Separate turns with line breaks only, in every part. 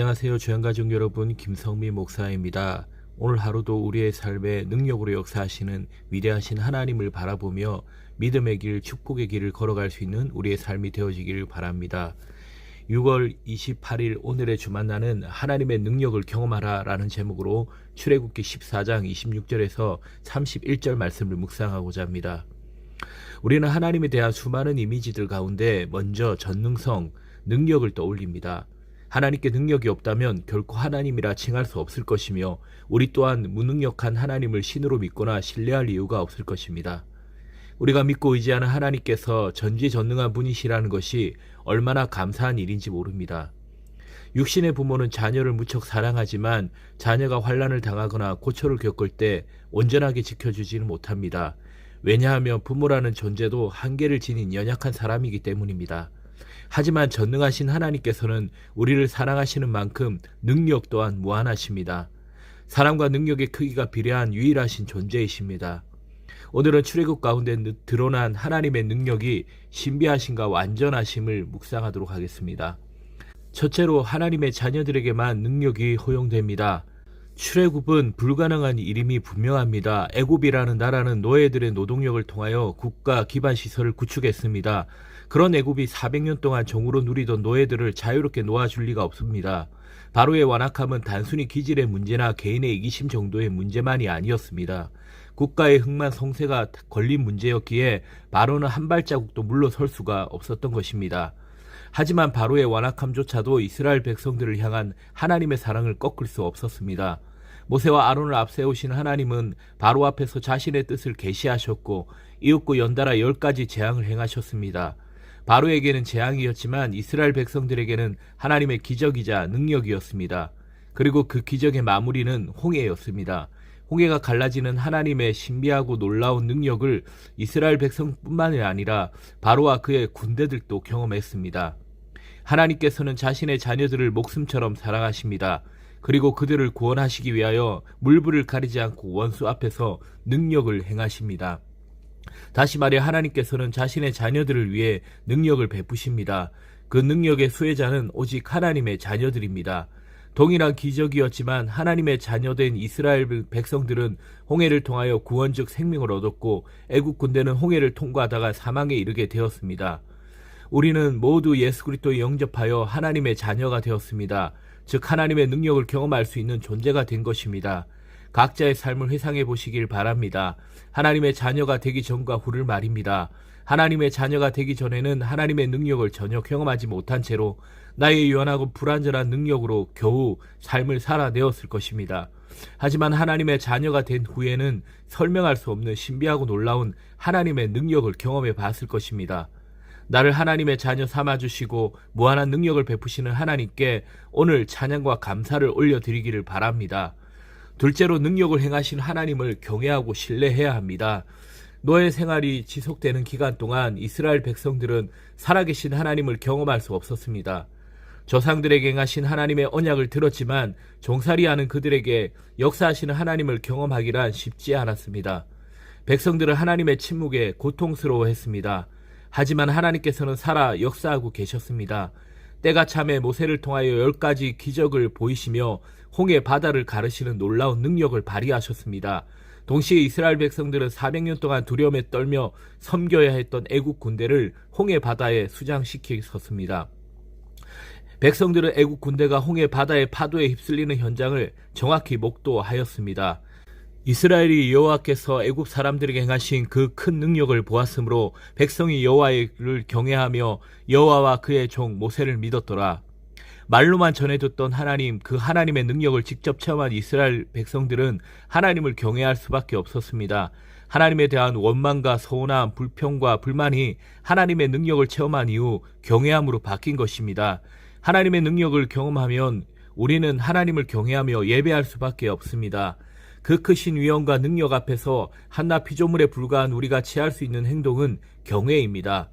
안녕하세요. 주양가족 여러분, 김성미 목사입니다. 오늘 하루도 우리의 삶에 능력으로 역사하시는 위대하신 하나님을 바라보며 믿음의 길, 축복의 길을 걸어갈 수 있는 우리의 삶이 되어지기를 바랍니다. 6월 28일 오늘의 주만나는 하나님의 능력을 경험하라 라는 제목으로 출애굽기 14장 26절에서 31절 말씀을 묵상하고자 합니다. 우리는 하나님에 대한 수많은 이미지들 가운데 먼저 전능성, 능력을 떠올립니다. 하나님께 능력이 없다면 결코 하나님이라 칭할 수 없을 것이며 우리 또한 무능력한 하나님을 신으로 믿거나 신뢰할 이유가 없을 것입니다. 우리가 믿고 의지하는 하나님께서 전지전능한 분이시라는 것이 얼마나 감사한 일인지 모릅니다. 육신의 부모는 자녀를 무척 사랑하지만 자녀가 환난을 당하거나 고초를 겪을 때 온전하게 지켜주지는 못합니다. 왜냐하면 부모라는 존재도 한계를 지닌 연약한 사람이기 때문입니다. 하지만 전능하신 하나님께서는 우리를 사랑하시는 만큼 능력 또한 무한하십니다. 사랑과 능력의 크기가 비례한 유일하신 존재이십니다. 오늘은 출애굽 가운데 드러난 하나님의 능력이 신비하심과 완전하심을 묵상하도록 하겠습니다. 첫째로 하나님의 자녀들에게만 능력이 허용됩니다. 출애굽은 불가능한 일임이 분명합니다. 애굽이라는 나라는 노예들의 노동력을 통하여 국가 기반 시설을 구축했습니다. 그런 애굽이 400년 동안 종으로 누리던 노예들을 자유롭게 놓아줄 리가 없습니다. 바로의 완악함은 단순히 기질의 문제나 개인의 이기심 정도의 문제만이 아니었습니다. 국가의 흥만 성쇠가 걸린 문제였기에 바로는 한 발자국도 물러설 수가 없었던 것입니다. 하지만 바로의 완악함조차도 이스라엘 백성들을 향한 하나님의 사랑을 꺾을 수 없었습니다. 모세와 아론을 앞세우신 하나님은 바로 앞에서 자신의 뜻을 계시하셨고 이윽고 연달아 10가지 재앙을 행하셨습니다. 바로에게는 재앙이었지만 이스라엘 백성들에게는 하나님의 기적이자 능력이었습니다. 그리고 그 기적의 마무리는 홍해였습니다. 홍해가 갈라지는 하나님의 신비하고 놀라운 능력을 이스라엘 백성뿐만이 아니라 바로와 그의 군대들도 경험했습니다. 하나님께서는 자신의 자녀들을 목숨처럼 사랑하십니다. 그리고 그들을 구원하시기 위하여 물불을 가리지 않고 원수 앞에서 능력을 행하십니다. 다시 말해 하나님께서는 자신의 자녀들을 위해 능력을 베푸십니다. 그 능력의 수혜자는 오직 하나님의 자녀들입니다. 동일한 기적이었지만 하나님의 자녀된 이스라엘 백성들은 홍해를 통하여 구원적 생명을 얻었고 애국 군대는 홍해를 통과하다가 사망에 이르게 되었습니다. 우리는 모두 예수 그리스도에 영접하여 하나님의 자녀가 되었습니다. 즉 하나님의 능력을 경험할 수 있는 존재가 된 것입니다. 각자의 삶을 회상해 보시길 바랍니다. 하나님의 자녀가 되기 전과 후를 말입니다. 하나님의 자녀가 되기 전에는 하나님의 능력을 전혀 경험하지 못한 채로 나의 유한하고 불완전한 능력으로 겨우 삶을 살아내었을 것입니다. 하지만 하나님의 자녀가 된 후에는 설명할 수 없는 신비하고 놀라운 하나님의 능력을 경험해 봤을 것입니다. 나를 하나님의 자녀 삼아주시고 무한한 능력을 베푸시는 하나님께 오늘 찬양과 감사를 올려드리기를 바랍니다. 둘째로 능력을 행하신 하나님을 경외하고 신뢰해야 합니다. 노예 생활이 지속되는 기간 동안 이스라엘 백성들은 살아계신 하나님을 경험할 수 없었습니다. 조상들에게 행하신 하나님의 언약을 들었지만 종살이하는 그들에게 역사하시는 하나님을 경험하기란 쉽지 않았습니다. 백성들은 하나님의 침묵에 고통스러워했습니다. 하지만 하나님께서는 살아 역사하고 계셨습니다. 때가 참에 모세를 통하여 10가지 기적을 보이시며 홍해 바다를 가르시는 놀라운 능력을 발휘하셨습니다. 동시에 이스라엘 백성들은 400년 동안 두려움에 떨며 섬겨야 했던 애국 군대를 홍해 바다에 수장시켰습니다. 백성들은 애국 군대가 홍해 바다의 파도에 휩쓸리는 현장을 정확히 목도하였습니다. 이스라엘이 여호와께서 애국 사람들에게 행하신 그 큰 능력을 보았으므로 백성이 여호와를 경외하며 여호와와 그의 종 모세를 믿었더라. 말로만 전해 듣던 하나님, 그 하나님의 능력을 직접 체험한 이스라엘 백성들은 하나님을 경외할 수밖에 없었습니다. 하나님에 대한 원망과 서운함, 불평과 불만이 하나님의 능력을 체험한 이후 경외함으로 바뀐 것입니다. 하나님의 능력을 경험하면 우리는 하나님을 경외하며 예배할 수밖에 없습니다. 그 크신 위엄과 능력 앞에서 한낱 피조물에 불과한 우리가 취할 수 있는 행동은 경외입니다.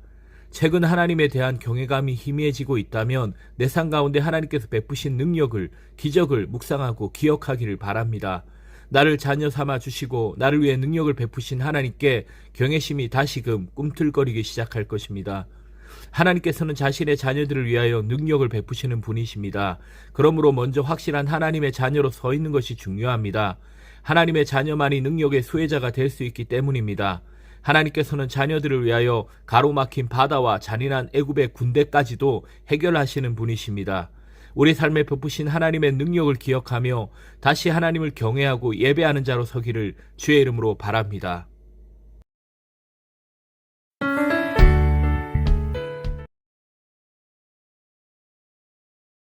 최근 하나님에 대한 경외감이 희미해지고 있다면 내 삶 가운데 하나님께서 베푸신 능력을, 기적을 묵상하고 기억하기를 바랍니다. 나를 자녀 삼아 주시고 나를 위해 능력을 베푸신 하나님께 경외심이 다시금 꿈틀거리기 시작할 것입니다. 하나님께서는 자신의 자녀들을 위하여 능력을 베푸시는 분이십니다. 그러므로 먼저 확실한 하나님의 자녀로 서 있는 것이 중요합니다. 하나님의 자녀만이 능력의 수혜자가 될 수 있기 때문입니다. 하나님께서는 자녀들을 위하여 가로막힌 바다와 잔인한 애굽의 군대까지도 해결하시는 분이십니다. 우리 삶에 베푸신 하나님의 능력을 기억하며 다시 하나님을 경외하고 예배하는 자로 서기를 주의 이름으로 바랍니다.